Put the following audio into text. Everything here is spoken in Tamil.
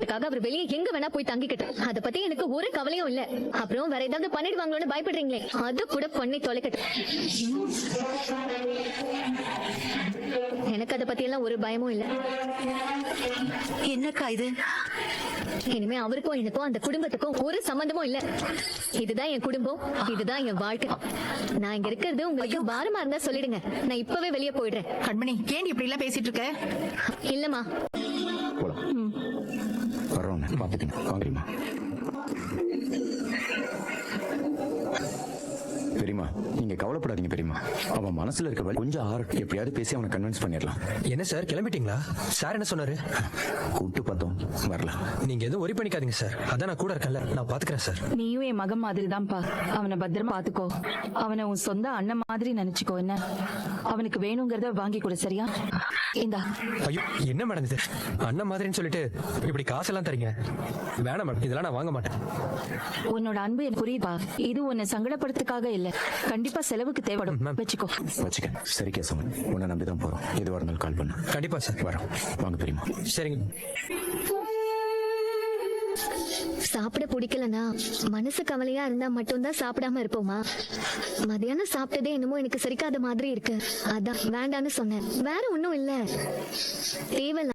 அதுக்காக அவர் வெளியே எங்க வேணா போய் தங்கிக்கிட்டோம். அத பத்தி எனக்கு ஒரு கவலையும் இல்ல. அப்புறம் வேற ஏதாவது பண்ணிடுவாங்களோன்னு பயப்படுறீங்களே, அது கூட பண்ணி தொலைக்கட்டும். எனக்கு அத பத்தி எல்லாம் ஒரு பயமும் இல்ல. என்னக்கா இது? இனிமே அவருக்கும் எனக்கும் அந்த குடும்பத்துக்கும் ஒரு சம்பந்தமும் இல்ல. இதுதான் என் குடும்பம், இதுதான் என் வாழ்க்கை. நான் இங்க இருக்கிறது உங்களுக்கு பாரமா இருந்தா சொல்லிடுங்க, நான் இப்பவே வெளியே போயிடுறேன். கண்மணி, ஏன் இப்படி எல்லாம் பேசிட்டு இருக்க? இல்லம்மா, வர்றோம், பாத்துக்கணும். வாங்கம்மா. பெரியமா, நீங்க கவலைப்படாதீங்க பெரியமா. அவன் மனசுல இருக்க வலி கொஞ்சம் ஆறட்டும். எப்படியாவது பேசி அவனை கன்வின்ஸ் பண்ணிடலாம். என்ன சார், கிளம்பிட்டீங்களா? சார் என்ன சொன்னாரு? கூப்பிட்டு பார்த்தோம், வரல. நீங்க எதுவும் ஒரி பண்ணிக்காதீங்க சார், அதான் நான் கூட இருக்கேன்ல, நான் பாத்துக்கிறேன் சார். நீயும் என் மகன் மாதிரி தான்ப்பா. அவனை பத்திரமா பாத்துக்கோ. அவனை உன் சொந்த அண்ணன் மாதிரி நினைச்சுக்கோ. என்ன, அவனுக்கு வேணுங்கிறத வாங்கி கொடு, சரியா? இந்தா. ஐயோ, என்ன மேடம் இது? அண்ணன் மாதிரின்னு சொல்லிட்டு இப்படி காசெல்லாம் தரீங்க? வேணாம் மேடம், இதெல்லாம் நான் வாங்க மாட்டேன். உன்னோட அன்பு எனக்கு புரியுதா. இது உன்னை சங்கடப்படுறதுக்காக இல்ல, கண்டிப்பா செலவுக்கு தேவைப்படும். வச்சுக்கோ. வச்சுக்க. சரி கேசவன், உன்னை நம்பிதான் போறோம். எதுவா இருந்தாலும் கால் பண்ணு. கண்டிப்பா சார். வரோம். வாங்க பெரியமா. சரிங்க. சாப்பிட பிடிக்கலனா மனசு கவலையா இருந்தா மட்டும்தான் சாப்பிடாம இருப்போமா? மதியானம் சாப்பிட்டதே என்னமோ எனக்கு சரிக்காத மாதிரி இருக்கு, அதான் வேண்டான்னு சொன்னேன். வேற ஒண்ணும் இல்ல. தேவை